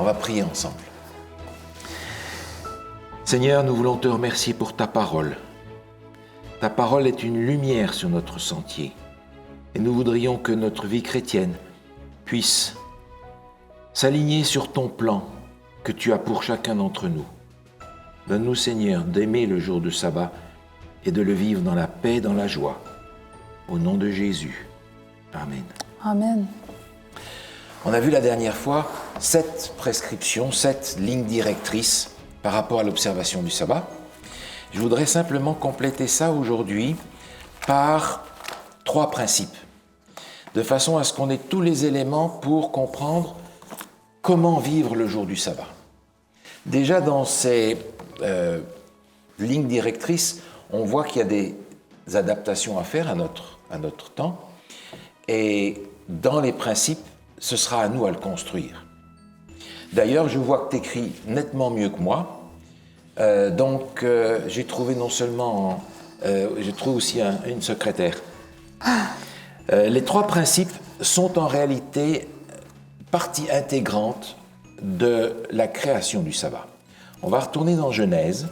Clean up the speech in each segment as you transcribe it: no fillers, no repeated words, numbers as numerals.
On va prier ensemble. Seigneur, nous voulons te remercier pour ta parole. Ta parole est une lumière sur notre sentier. Et nous voudrions que notre vie chrétienne puisse s'aligner sur ton plan que tu as pour chacun d'entre nous. Donne-nous, Seigneur, d'aimer le jour de sabbat et de le vivre dans la paix et dans la joie. Au nom de Jésus. Amen. Amen. On a vu la dernière fois 7 prescriptions, 7 lignes directrices par rapport à l'observation du sabbat. Je voudrais simplement compléter ça aujourd'hui par 3 principes, de façon à ce qu'on ait tous les éléments pour comprendre comment vivre le jour du sabbat. Déjà dans ces lignes directrices, on voit qu'il y a des adaptations à faire à notre temps, et dans les principes, ce sera à nous à le construire. D'ailleurs, je vois que tu écris nettement mieux que moi, donc j'ai trouvé non seulement, j'ai trouvé aussi une secrétaire. Les 3 principes sont en réalité partie intégrante de la création du sabbat. On va retourner dans Genèse,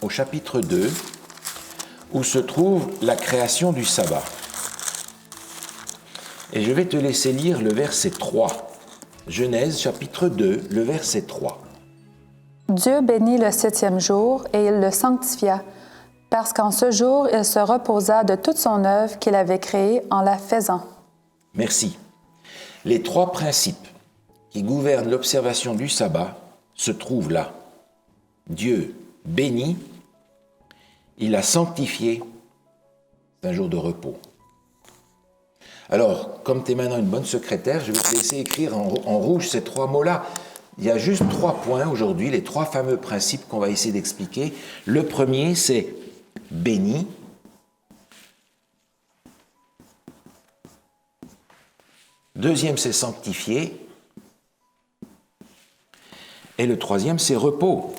au chapitre 2, où se trouve la création du sabbat. Et je vais te laisser lire le verset 3. Genèse, chapitre 2, le verset 3. Dieu bénit le 7e jour et il le sanctifia, parce qu'en ce jour, il se reposa de toute son œuvre qu'il avait créée en la faisant. Merci. Les 3 principes qui gouvernent l'observation du sabbat se trouvent là. Dieu bénit, il a sanctifié, c'est un jour de repos. Alors, comme tu es maintenant une bonne secrétaire, je vais te laisser écrire en rouge ces 3 mots-là. Il y a juste 3 points aujourd'hui, les 3 fameux principes qu'on va essayer d'expliquer. Le premier, c'est béni. Deuxième, c'est sanctifié. Et le troisième, c'est repos.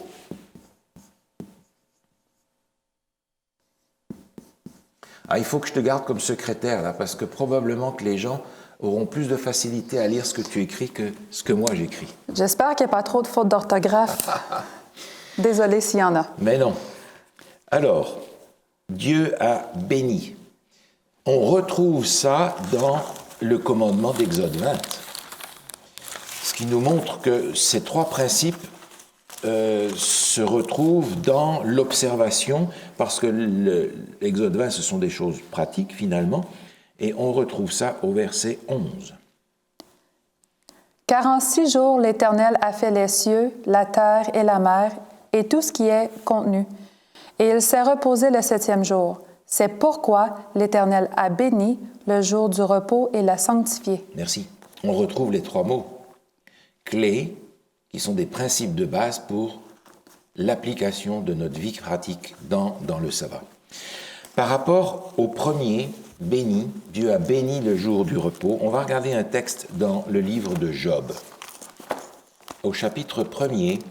Ah, il faut que je te garde comme secrétaire, là, parce que probablement que les gens auront plus de facilité à lire ce que tu écris que ce que moi j'écris. J'espère qu'il n'y a pas trop de fautes d'orthographe. Désolée s'il y en a. Mais non. Alors, Dieu a béni. On retrouve ça dans le commandement d'Exode 20. Ce qui nous montre que ces 3 principes se retrouvent dans l'observation, parce que l'Exode 20, ce sont des choses pratiques finalement, et on retrouve ça au verset 11. Car en 6 jours, l'Éternel a fait les cieux, la terre et la mer, et tout ce qui est contenu. Et il s'est reposé le 7e jour. C'est pourquoi l'Éternel a béni le jour du repos et l'a sanctifié. Merci. On retrouve les 3 mots clés qui sont des principes de base pour l'application de notre vie pratique dans le sabbat. Par rapport au premier, béni, Dieu a béni le jour du repos, on va regarder un texte dans le livre de Job, au chapitre 1er,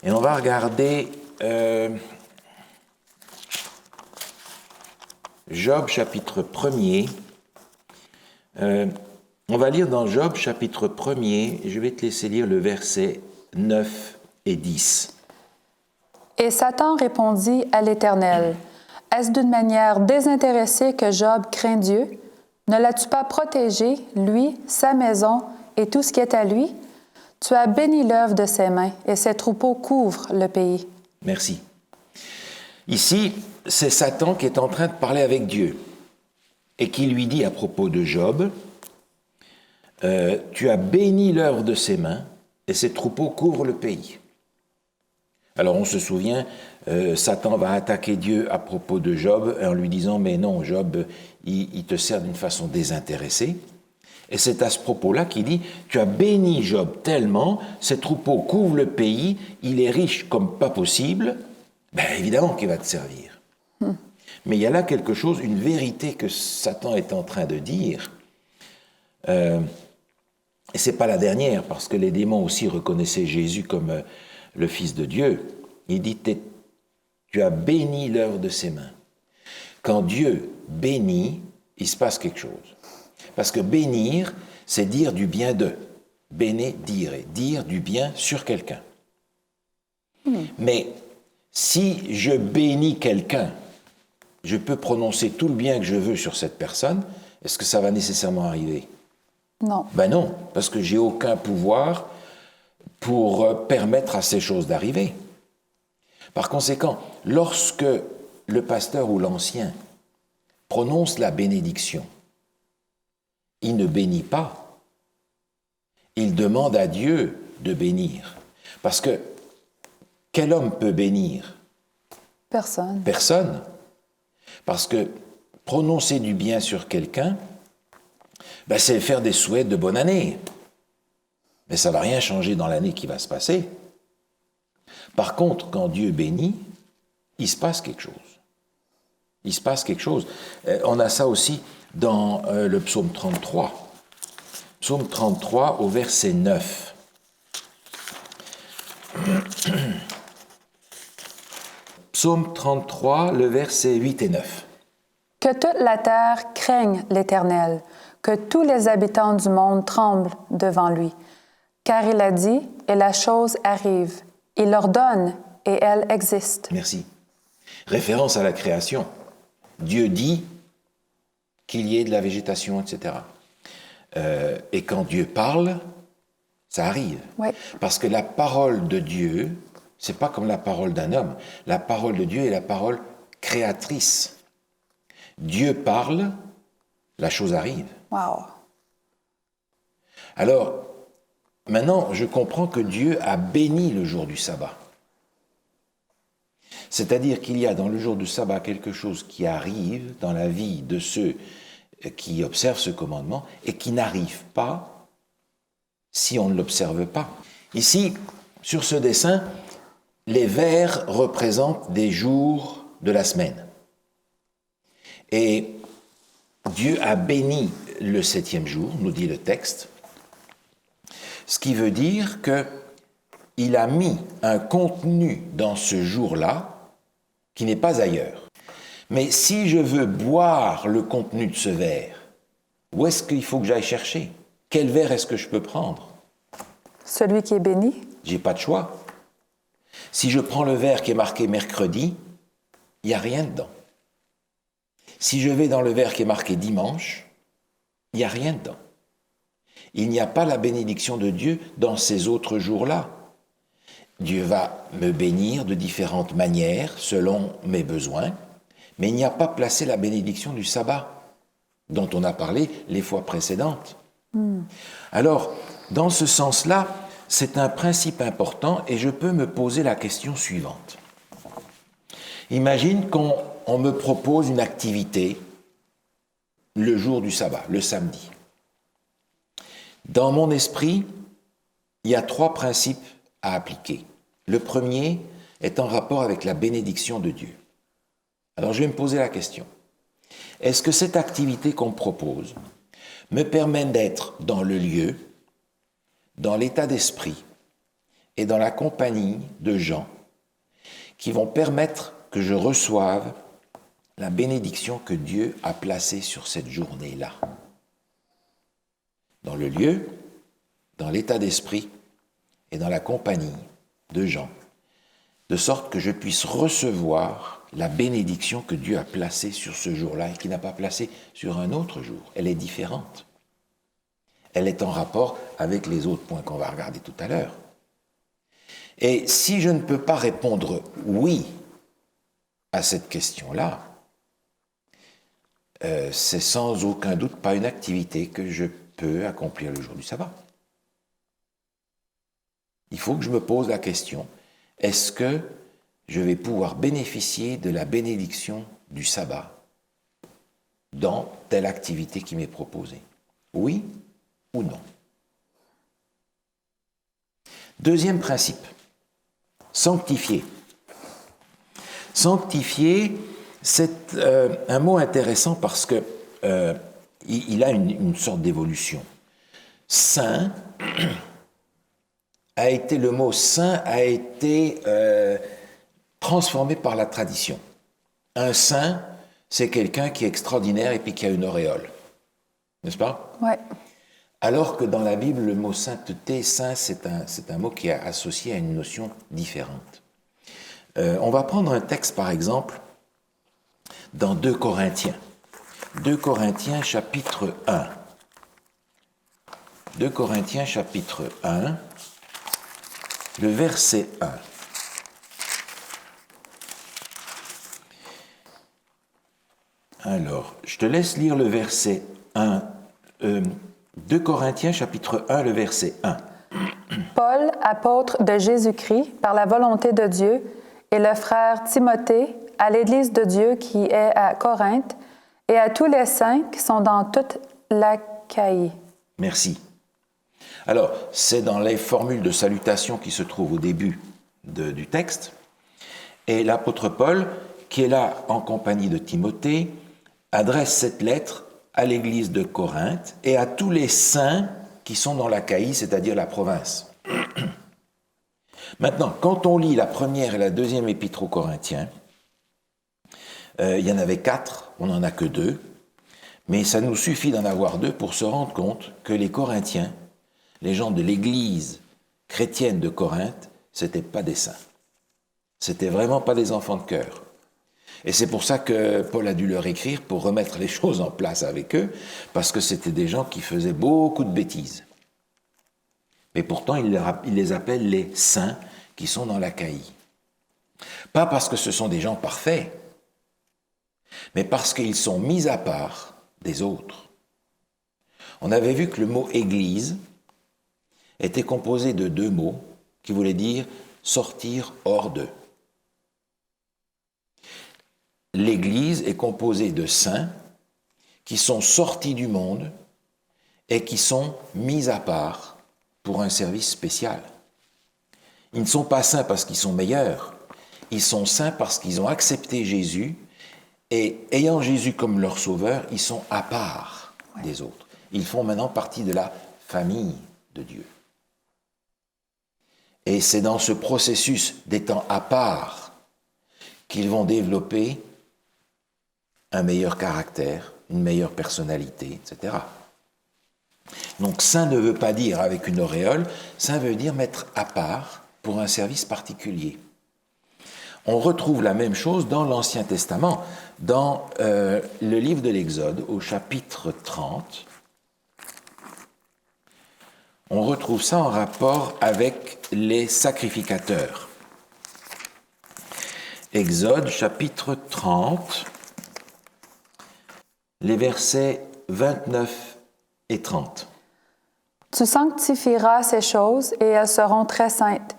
et on va regarder Job, chapitre 1er. On va lire dans Job, chapitre 1er, et je vais te laisser lire le verset 9 et 10. Et Satan répondit à l'Éternel, « Est-ce d'une manière désintéressée que Job craint Dieu? Ne l'as-tu pas protégé, lui, sa maison et tout ce qui est à lui? Tu as béni l'œuvre de ses mains, et ses troupeaux couvrent le pays. » Merci. Ici, c'est Satan qui est en train de parler avec Dieu et qui lui dit à propos de Job, tu as béni l'œuvre de ses mains et ses troupeaux couvrent le pays. Alors on se souvient, Satan va attaquer Dieu à propos de Job en lui disant « Mais non, Job, il te sert d'une façon désintéressée. » Et c'est à ce propos-là qu'il dit « Tu as béni Job tellement, ses troupeaux couvrent le pays, il est riche comme pas possible. » Ben évidemment qu'il va te servir. Mais il y a là quelque chose, une vérité que Satan est en train de dire. Et ce n'est pas la dernière, parce que les démons aussi reconnaissaient Jésus comme le Fils de Dieu. Il dit, tu as béni l'œuvre de ses mains. Quand Dieu bénit, il se passe quelque chose. Parce que bénir, c'est dire du bien d'eux. bénédire, dire du bien sur quelqu'un. Mais si je bénis quelqu'un, je peux prononcer tout le bien que je veux sur cette personne, est-ce que ça va nécessairement arriver? Non. Ben non, parce que j'ai aucun pouvoir pour permettre à ces choses d'arriver. Par conséquent, lorsque le pasteur ou l'ancien prononce la bénédiction, il ne bénit pas, il demande à Dieu de bénir. Parce que quel homme peut bénir? Personne. Personne. Parce que prononcer du bien sur quelqu'un, ben c'est faire des souhaits de bonne année. Mais ça ne va rien changer dans l'année qui va se passer. Par contre, quand Dieu bénit, il se passe quelque chose. Il se passe quelque chose. On a ça aussi dans le psaume 33. Psaume 33 au verset 9. Psaume 33, le verset 8 et 9. Que toute la terre craigne l'Éternel, que tous les habitants du monde tremblent devant lui. Car il a dit, et la chose arrive. Il ordonne, et elle existe. Merci. Référence à la création. Dieu dit qu'il y ait de la végétation, etc. Et quand Dieu parle, ça arrive. Oui. Parce que la parole de Dieu, c'est pas comme la parole d'un homme. La parole de Dieu est la parole créatrice. Dieu parle, la chose arrive. Wow. Alors, maintenant, je comprends que Dieu a béni le jour du sabbat. C'est-à-dire qu'il y a dans le jour du sabbat quelque chose qui arrive dans la vie de ceux qui observent ce commandement et qui n'arrive pas si on ne l'observe pas. Ici, sur ce dessin, les vers représentent des jours de la semaine. Et Dieu a béni le 7e jour, nous dit le texte, ce qui veut dire qu'il a mis un contenu dans ce jour-là qui n'est pas ailleurs. Mais si je veux boire le contenu de ce verre, où est-ce qu'il faut que j'aille chercher? Quel verre est-ce que je peux prendre? Celui qui est béni? J'ai pas de choix. Si je prends le verre qui est marqué mercredi, il n'y a rien dedans. Si je vais dans le verre qui est marqué dimanche, il n'y a rien dedans. Il n'y a pas la bénédiction de Dieu dans ces autres jours-là. Dieu va me bénir de différentes manières, selon mes besoins, mais il n'y a pas placé la bénédiction du sabbat, dont on a parlé les fois précédentes. Alors, dans ce sens-là, c'est un principe important et je peux me poser la question suivante. Imagine qu'on me propose une activité le jour du sabbat, le samedi. Dans mon esprit, il y a 3 principes à appliquer. Le premier est en rapport avec la bénédiction de Dieu. Alors je vais me poser la question. Est-ce que cette activité qu'on me propose me permet d'être dans le lieu, dans l'état d'esprit et dans la compagnie de gens qui vont permettre que je reçoive la bénédiction que Dieu a placée sur cette journée-là? Dans le lieu, dans l'état d'esprit et dans la compagnie de gens, de sorte que je puisse recevoir la bénédiction que Dieu a placée sur ce jour-là et qu'il n'a pas placée sur un autre jour. Elle est différente. Elle est en rapport avec les autres points qu'on va regarder tout à l'heure. Et si je ne peux pas répondre oui à cette question-là, c'est sans aucun doute pas une activité que je peux accomplir le jour du sabbat. Il faut que je me pose la question, est-ce que je vais pouvoir bénéficier de la bénédiction du sabbat dans telle activité qui m'est proposée? Oui ou non? Deuxième principe, sanctifier. Sanctifier, c'est un mot intéressant parce que il a une sorte d'évolution. Saint le mot saint a été transformé par la tradition. Un saint, c'est quelqu'un qui est extraordinaire et puis qui a une auréole. N'est-ce pas? Oui. Alors que dans la Bible, le mot sainteté, saint, c'est un mot qui est associé à une notion différente. On va prendre un texte, par exemple, dans 2 Corinthiens. 2 Corinthiens, chapitre 1. 2 Corinthiens, chapitre 1, le verset 1. Alors, je te laisse lire le verset 1. 2 Corinthiens, chapitre 1, le verset 1. Paul, apôtre de Jésus-Christ, par la volonté de Dieu, et le frère Timothée, à l'Église de Dieu qui est à Corinthe, et à tous les saints qui sont dans toute l'Achaïe. Merci. Alors, c'est dans les formules de salutation qui se trouvent au début du texte. Et l'apôtre Paul, qui est là en compagnie de Timothée, adresse cette lettre à l'église de Corinthe et à tous les saints qui sont dans l'Achaïe, c'est-à-dire la province. Maintenant, quand on lit la première et la deuxième épître aux Corinthiens, il y en avait 4, on n'en a que 2, mais ça nous suffit d'en avoir 2 pour se rendre compte que les Corinthiens, les gens de l'église chrétienne de Corinthe, c'était pas des saints. C'était vraiment pas des enfants de cœur. Et c'est pour ça que Paul a dû leur écrire pour remettre les choses en place avec eux, parce que c'était des gens qui faisaient beaucoup de bêtises. Mais pourtant, il les appelle les saints qui sont dans l'Achaïe. Pas parce que ce sont des gens parfaits, mais parce qu'ils sont mis à part des autres. On avait vu que le mot « église » était composé de 2 mots qui voulaient dire « sortir hors d'eux ». L'Église est composée de saints qui sont sortis du monde et qui sont mis à part pour un service spécial. Ils ne sont pas saints parce qu'ils sont meilleurs, ils sont saints parce qu'ils ont accepté Jésus et ayant Jésus comme leur sauveur, ils sont à part des autres. Ils font maintenant partie de la famille de Dieu. Et c'est dans ce processus d'étant à part qu'ils vont développer un meilleur caractère, une meilleure personnalité, etc. Donc saint ne veut pas dire avec une auréole, saint veut dire mettre à part pour un service particulier. On retrouve la même chose dans l'Ancien Testament, dans le livre de l'Exode, au chapitre 30. On retrouve ça en rapport avec les sacrificateurs. Exode, chapitre 30, les versets 29 et 30. Tu sanctifieras ces choses et elles seront très saintes.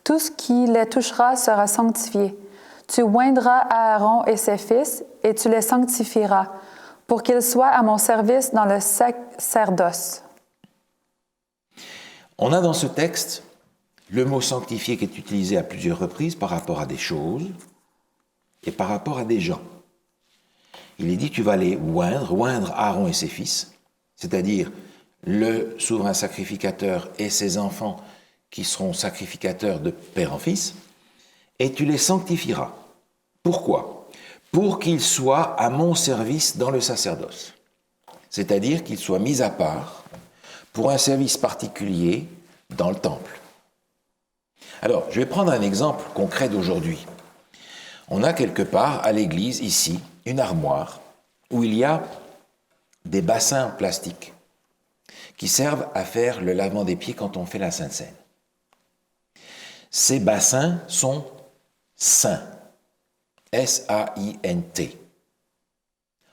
Tout ce qui les touchera sera sanctifié. Tu oindras Aaron et ses fils et tu les sanctifieras pour qu'ils soient à mon service dans le sacerdoce. On a dans ce texte le mot sanctifié qui est utilisé à plusieurs reprises par rapport à des choses et par rapport à des gens. Il est dit, tu vas les oindre Aaron et ses fils, c'est-à-dire le souverain sacrificateur et ses enfants qui seront sacrificateurs de père en fils, et tu les sanctifieras. Pourquoi ? Pour qu'ils soient à mon service dans le sacerdoce, c'est-à-dire qu'ils soient mis à part pour un service particulier dans le temple. Alors, je vais prendre un exemple concret d'aujourd'hui. On a quelque part à l'église, ici, une armoire où il y a des bassins en plastique qui servent à faire le lavement des pieds quand on fait la Sainte Seine. Ces bassins sont saints, S-A-I-N-T.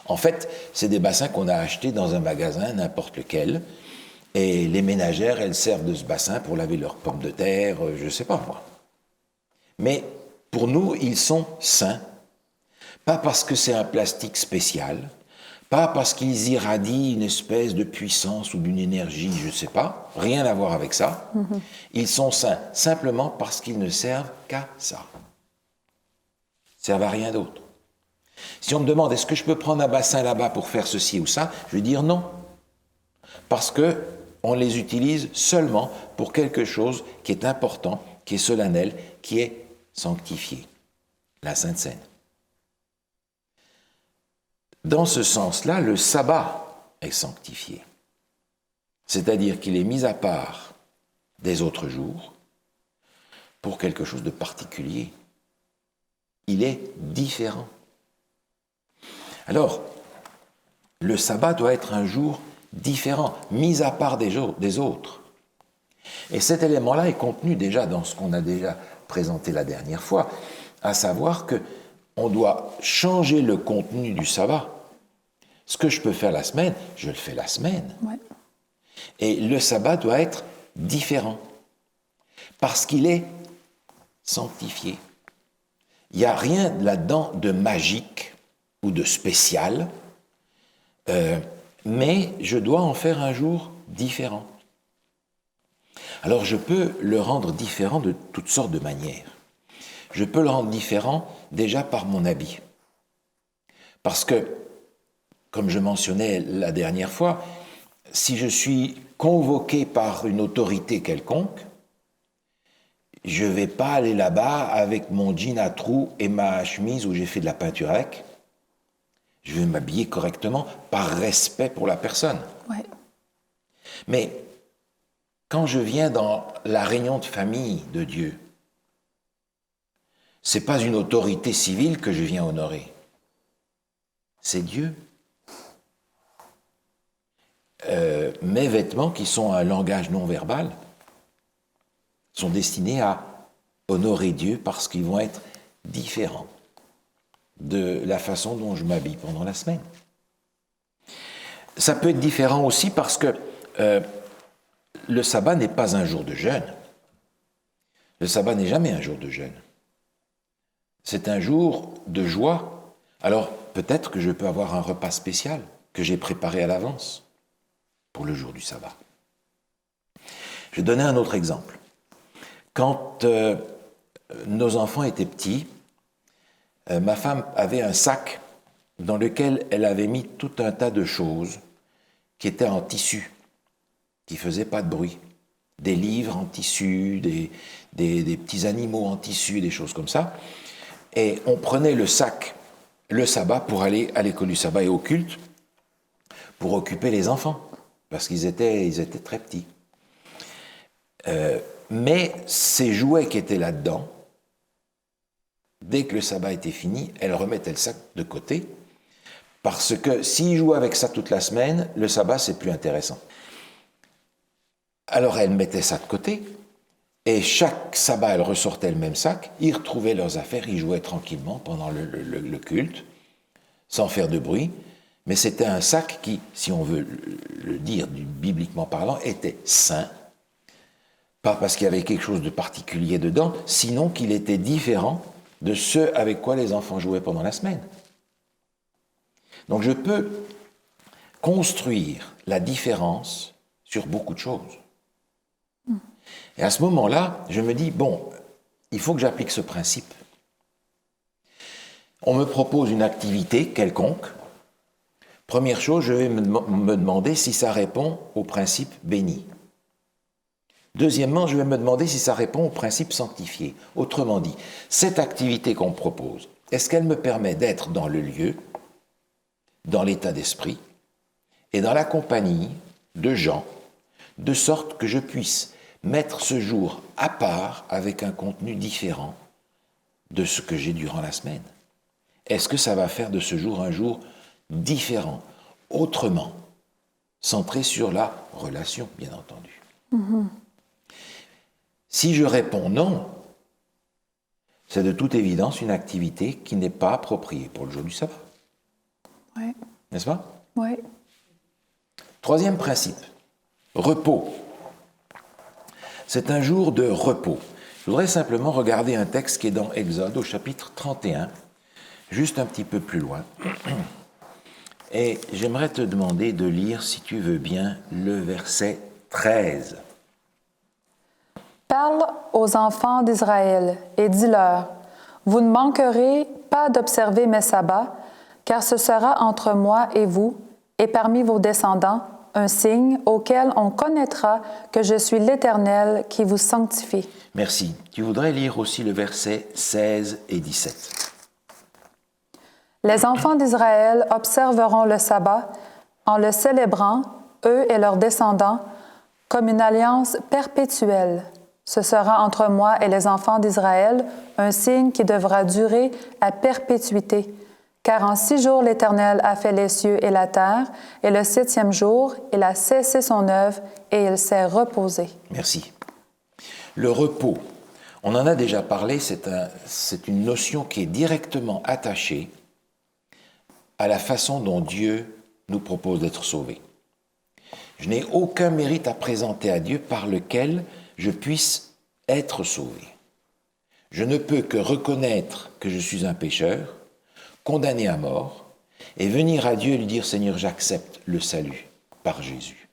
En fait, c'est des bassins qu'on a achetés dans un magasin, n'importe lequel, et les ménagères, elles servent de ce bassin pour laver leurs pommes de terre, je ne sais pas moi. Mais pour nous, ils sont saints. Pas parce que c'est un plastique spécial, pas parce qu'ils irradient une espèce de puissance ou d'une énergie, je ne sais pas, rien à voir avec ça. Ils sont saints simplement parce qu'ils ne servent qu'à ça. Ils ne servent à rien d'autre. Si on me demande est-ce que je peux prendre un bassin là-bas pour faire ceci ou ça, je vais dire non. Parce qu'on les utilise seulement pour quelque chose qui est important, qui est solennel, qui est sanctifié, la Sainte Seine. Dans ce sens-là, le sabbat est sanctifié. C'est-à-dire qu'il est mis à part des autres jours pour quelque chose de particulier. Il est différent. Alors, le sabbat doit être un jour différent, mis à part des autres. Et cet élément-là est contenu déjà dans ce qu'on a déjà présenté la dernière fois, à savoir qu'on doit changer le contenu du sabbat. Ce que je peux faire la semaine, je le fais la semaine. Ouais. Et le sabbat doit être différent, parce qu'il est sanctifié. Il n'y a rien là-dedans de magique ou de spécial, mais je dois en faire un jour différent. Alors je peux le rendre différent de toutes sortes de manières. Je peux le rendre différent déjà par mon habit. Parce que, comme je mentionnais la dernière fois, si je suis convoqué par une autorité quelconque, je ne vais pas aller là-bas avec mon jean à trous et ma chemise où j'ai fait de la peinture avec. Je vais m'habiller correctement par respect pour la personne. Ouais. Mais quand je viens dans la réunion de famille de Dieu, ce n'est pas une autorité civile que je viens honorer. C'est Dieu. Mes vêtements, qui sont un langage non verbal, sont destinés à honorer Dieu parce qu'ils vont être différents de la façon dont je m'habille pendant la semaine. Ça peut être différent aussi parce que le sabbat n'est pas un jour de jeûne. Le sabbat n'est jamais un jour de jeûne. C'est un jour de joie. Alors peut-être que je peux avoir un repas spécial que j'ai préparé à l'avance pour le jour du sabbat. Je vais donner un autre exemple. Quand nos enfants étaient petits, ma femme avait un sac dans lequel elle avait mis tout un tas de choses qui étaient en tissu, qui ne faisaient pas de bruit. Des livres en tissu, des petits animaux en tissu, des choses comme ça. Et on prenait le sac, le sabbat, pour aller à l'école du sabbat et au culte, pour occuper les enfants, parce qu'ils étaient très petits. Mais ces jouets qui étaient là-dedans, dès que le sabbat était fini, elle remettait le sac de côté, parce que s'ils jouaient avec ça toute la semaine, le sabbat, c'est plus intéressant. Alors elle mettait ça de côté, et chaque sabbat, elle ressortait le même sac, ils retrouvaient leurs affaires, ils jouaient tranquillement pendant le culte, sans faire de bruit, mais c'était un sac qui, si on veut le dire bibliquement parlant, était saint, pas parce qu'il y avait quelque chose de particulier dedans, sinon qu'il était différent de ce avec quoi les enfants jouaient pendant la semaine. Donc je peux construire la différence sur beaucoup de choses. Et à ce moment-là, je me dis, bon, il faut que j'applique ce principe. On me propose une activité quelconque. Première chose, je vais me demander si ça répond au principe béni. Deuxièmement, je vais me demander si ça répond au principe sanctifié. Autrement dit, cette activité qu'on me propose, est-ce qu'elle me permet d'être dans le lieu, dans l'état d'esprit, et dans la compagnie de gens, de sorte que je puisse mettre ce jour à part avec un contenu différent de ce que j'ai durant la semaine? Est-ce que ça va faire de ce jour un jour différent, autrement, centré sur la relation, bien entendu? Si je réponds non, c'est de toute évidence une activité qui n'est pas appropriée pour le jour du sabbat. Oui. N'est-ce pas? Oui. Troisième principe, repos. C'est un jour de repos. Je voudrais simplement regarder un texte qui est dans Exode, au chapitre 31, juste un petit peu plus loin. Et j'aimerais te demander de lire, si tu veux bien, le verset 13. Parle aux enfants d'Israël et dis-leur, vous ne manquerez pas d'observer mes sabbats, car ce sera entre moi et vous, et parmi vos descendants, un signe auquel on connaîtra que je suis l'Éternel qui vous sanctifie. Merci. Tu voudrais lire aussi le verset 16 et 17. Les enfants d'Israël observeront le sabbat en le célébrant, eux et leurs descendants, comme une alliance perpétuelle. Ce sera entre moi et les enfants d'Israël un signe qui devra durer à perpétuité. Car en 6 jours l'Éternel a fait les cieux et la terre, et le 7e jour, il a cessé son œuvre et il s'est reposé. Merci. Le repos, on en a déjà parlé, c'est une notion qui est directement attachée à la façon dont Dieu nous propose d'être sauvés. Je n'ai aucun mérite à présenter à Dieu par lequel je puisse être sauvé. Je ne peux que reconnaître que je suis un pécheur, condamné à mort, et venir à Dieu et lui dire « Seigneur, j'accepte le salut par Jésus.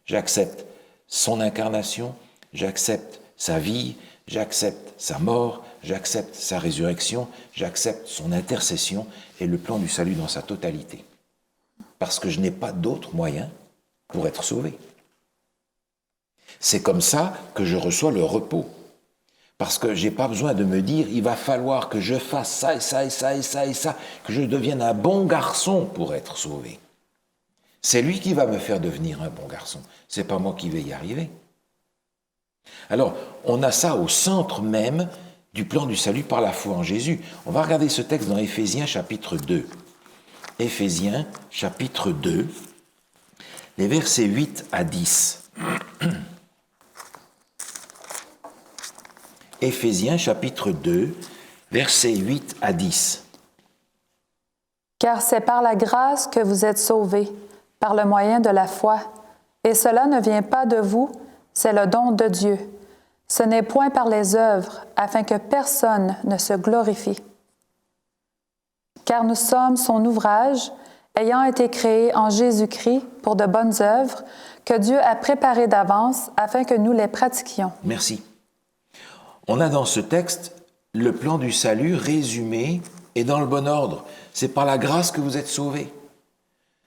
J'accepte son incarnation, j'accepte sa vie, j'accepte sa mort, j'accepte sa résurrection, j'accepte son intercession et le plan du salut dans sa totalité. Parce que je n'ai pas d'autre moyen pour être sauvé. C'est comme ça que je reçois le repos. Parce que je n'ai pas besoin de me dire, il va falloir que je fasse ça et ça et ça et ça et ça, que je devienne un bon garçon pour être sauvé. C'est lui qui va me faire devenir un bon garçon. C'est pas moi qui vais y arriver. Alors, on a ça au centre même du plan du salut par la foi en Jésus. On va regarder ce texte dans Éphésiens chapitre 2. Éphésiens chapitre 2, les versets 8 à 10. Éphésiens chapitre 2, versets 8 à 10. Car c'est par la grâce que vous êtes sauvés, par le moyen de la foi. Et cela ne vient pas de vous, c'est le don de Dieu. Ce n'est point par les œuvres, afin que personne ne se glorifie. Car nous sommes son ouvrage, ayant été créés en Jésus-Christ pour de bonnes œuvres, que Dieu a préparées d'avance afin que nous les pratiquions. Merci. On a dans ce texte le plan du salut résumé et dans le bon ordre. C'est par la grâce que vous êtes sauvés.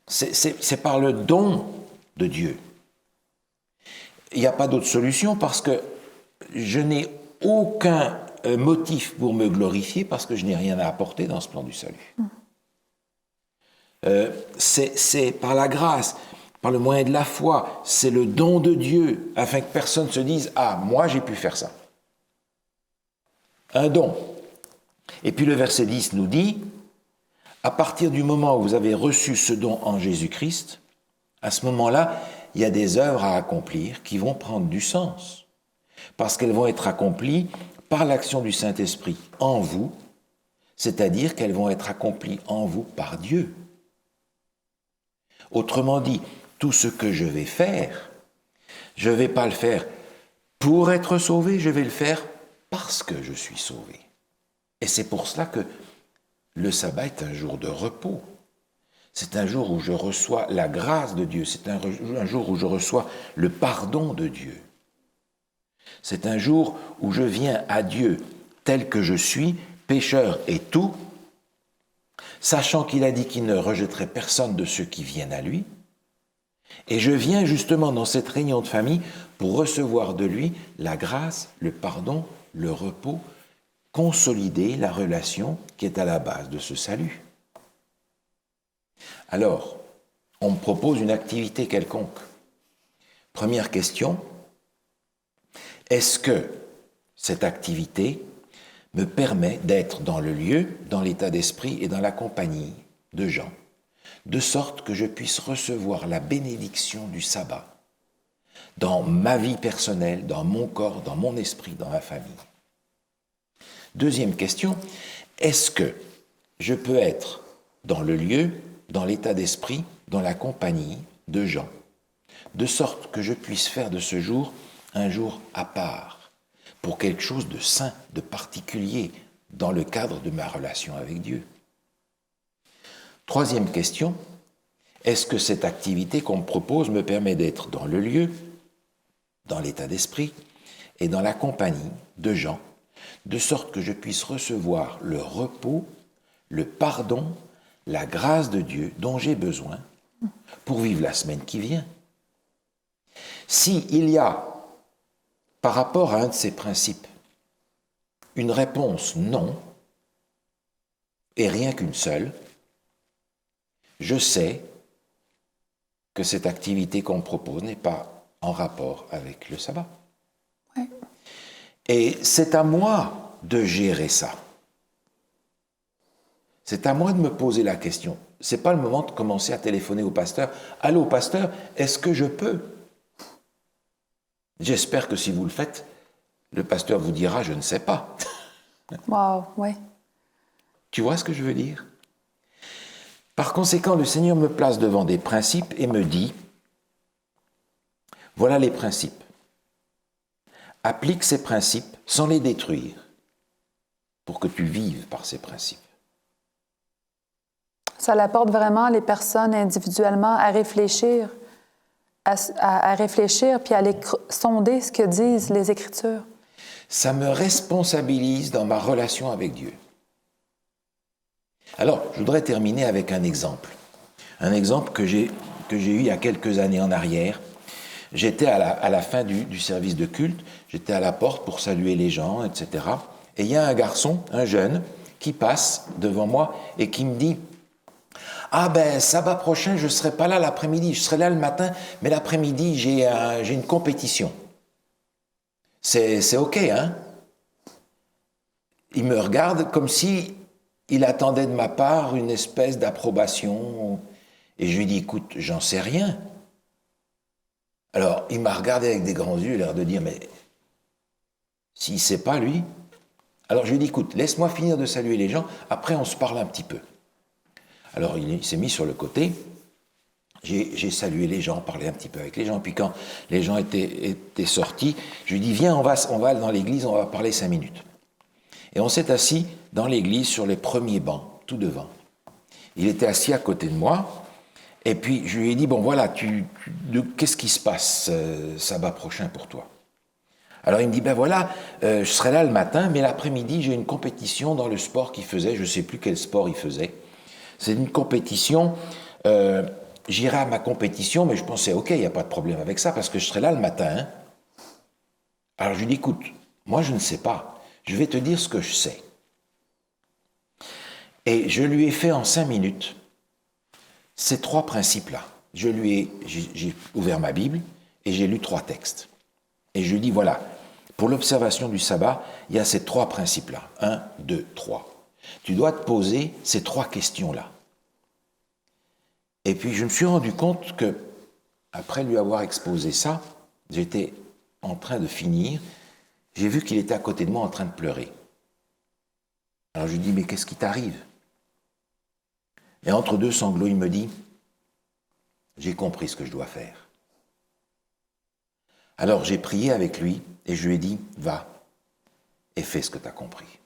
C'est par le don de Dieu. Il n'y a pas d'autre solution parce que je n'ai aucun motif pour me glorifier parce que je n'ai rien à apporter dans ce plan du salut. C'est par la grâce, par le moyen de la foi, c'est le don de Dieu afin que personne ne se dise « Ah, moi j'ai pu faire ça ». Un don. Et puis le verset 10 nous dit, à partir du moment où vous avez reçu ce don en Jésus-Christ, à ce moment-là, il y a des œuvres à accomplir qui vont prendre du sens, parce qu'elles vont être accomplies par l'action du Saint-Esprit en vous, c'est-à-dire qu'elles vont être accomplies en vous par Dieu. Autrement dit, tout ce que je vais faire, je ne vais pas le faire pour être sauvé, je vais le faire parce que je suis sauvé. Et c'est pour cela que le sabbat est un jour de repos. C'est un jour où je reçois la grâce de Dieu. C'est un jour où je reçois le pardon de Dieu. C'est un jour où je viens à Dieu tel que je suis, pécheur et tout, sachant qu'il a dit qu'il ne rejetterait personne de ceux qui viennent à lui. Et je viens justement dans cette réunion de famille pour recevoir de lui la grâce, le pardon, le repos, consolider la relation qui est à la base de ce salut. Alors, on me propose une activité quelconque. Première question, est-ce que cette activité me permet d'être dans le lieu, dans l'état d'esprit et dans la compagnie de gens, de sorte que je puisse recevoir la bénédiction du sabbat dans ma vie personnelle, dans mon corps, dans mon esprit, dans ma famille. Deuxième question, est-ce que je peux être dans le lieu, dans l'état d'esprit, dans la compagnie de gens, de sorte que je puisse faire de ce jour un jour à part, pour quelque chose de saint, de particulier, dans le cadre de ma relation avec Dieu. Troisième question, est-ce que cette activité qu'on me propose me permet d'être dans le lieu, dans l'état d'esprit et dans la compagnie de gens, de sorte que je puisse recevoir le repos, le pardon, la grâce de Dieu dont j'ai besoin pour vivre la semaine qui vient. S'il y a, par rapport à un de ces principes, une réponse non, et rien qu'une seule, je sais que cette activité qu'on me propose n'est pas en rapport avec le sabbat. Oui. Et c'est à moi de gérer ça. C'est à moi de me poser la question. Ce n'est pas le moment de commencer à téléphoner au pasteur. « Allô, pasteur, est-ce que je peux ?» J'espère que si vous le faites, le pasteur vous dira « je ne sais pas ». Wow, oui. Tu vois ce que je veux dire? Par conséquent, le Seigneur me place devant des principes et me dit « Voilà les principes. Applique ces principes sans les détruire pour que tu vives par ces principes. » Ça l'apporte vraiment les personnes individuellement à réfléchir, à réfléchir puis à aller sonder ce que disent les Écritures. Ça me responsabilise dans ma relation avec Dieu. Alors, je voudrais terminer avec un exemple. Un exemple que j'ai eu il y a quelques années en arrière. J'étais à la fin du service de culte, j'étais à la porte pour saluer les gens, etc. Et il y a un garçon, un jeune, qui passe devant moi et qui me dit « Ah ben, sabbat prochain, je ne serai pas là l'après-midi, je serai là le matin, mais l'après-midi, j'ai une compétition. » C'est OK, hein? Il me regarde comme si il attendait de ma part une espèce d'approbation. Et je lui dis, écoute, j'en sais rien. Alors, il m'a regardé avec des grands yeux, l'air de dire, mais s'il ne sait pas, lui. Alors, je lui dis, écoute, laisse-moi finir de saluer les gens, après on se parle un petit peu. Alors, il s'est mis sur le côté. J'ai salué les gens, parlé un petit peu avec les gens. Puis quand les gens étaient sortis, je lui dis, viens, on va dans l'église, on va parler 5 minutes. Et on s'est assis dans l'église sur les premiers bancs, tout devant. Il était assis à côté de moi. Et puis je lui ai dit, bon voilà, qu'est-ce qui se passe sabbat prochain pour toi? Alors il me dit, ben voilà, je serai là le matin, mais l'après-midi, j'ai une compétition dans le sport qu'il faisait. Je ne sais plus quel sport il faisait. C'est une compétition... J'irai à ma compétition, mais je pensais, OK, il n'y a pas de problème avec ça, parce que je serai là le matin. Hein. Alors je lui dis, écoute, moi je ne sais pas, je vais te dire ce que je sais. Et je lui ai fait en 5 minutes ces 3 principes-là. J'ai ouvert ma Bible et j'ai lu 3 textes. Et je lui dis, voilà, pour l'observation du sabbat, il y a ces 3 principes-là. 1, 2, 3. Tu dois te poser ces 3 questions-là. Et puis je me suis rendu compte que, après lui avoir exposé ça, j'étais en train de finir, j'ai vu qu'il était à côté de moi en train de pleurer. Alors je lui dis, mais qu'est-ce qui t'arrive? Et entre 2 sanglots, il me dit, j'ai compris ce que je dois faire. Alors j'ai prié avec lui et je lui ai dit, va et fais ce que tu as compris.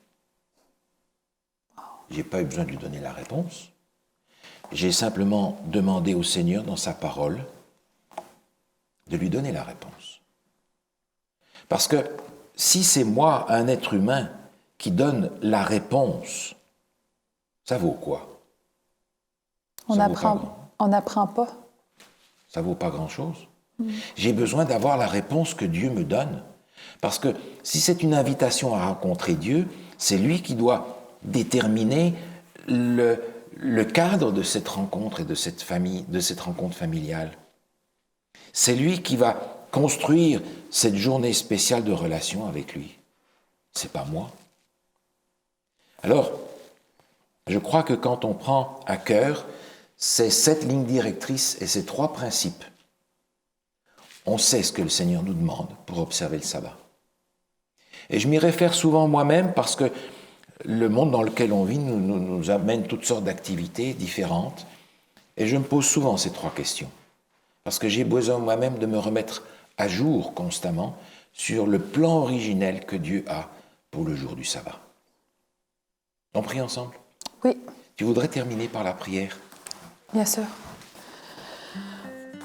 Je n'ai pas eu besoin de lui donner la réponse. J'ai simplement demandé au Seigneur, dans sa parole, de lui donner la réponse. Parce que si c'est moi, un être humain, qui donne la réponse, ça vaut quoi? On n'apprend pas. Ça vaut pas grand-chose. J'ai besoin d'avoir la réponse que Dieu me donne. Parce que si c'est une invitation à rencontrer Dieu, c'est lui qui doit déterminer le cadre de cette rencontre et de cette famille, de cette rencontre familiale. C'est lui qui va construire cette journée spéciale de relation avec lui. C'est pas moi. Alors, je crois que quand on prend à cœur ces 7 lignes directrices et ces 3 principes, on sait ce que le Seigneur nous demande pour observer le sabbat. Et je m'y réfère souvent moi-même parce que le monde dans lequel on vit nous amène toutes sortes d'activités différentes. Et je me pose souvent ces 3 questions. Parce que j'ai besoin moi-même de me remettre à jour constamment sur le plan originel que Dieu a pour le jour du sabbat. On prie ensemble? Oui. Tu voudrais terminer par la prière? Bien sûr.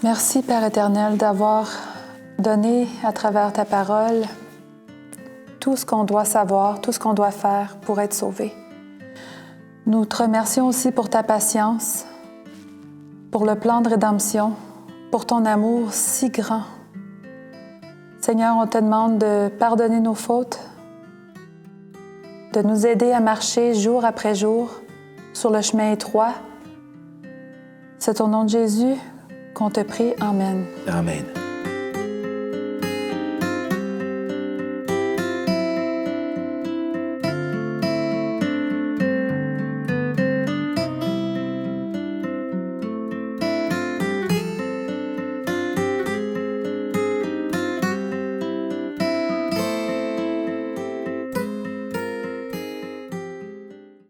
Merci, Père éternel, d'avoir donné à travers ta parole tout ce qu'on doit savoir, tout ce qu'on doit faire pour être sauvé. Nous te remercions aussi pour ta patience, pour le plan de rédemption, pour ton amour si grand. Seigneur, on te demande de pardonner nos fautes, de nous aider à marcher jour après jour sur le chemin étroit. C'est au nom de Jésus qu'on te prie. Amen. Amen.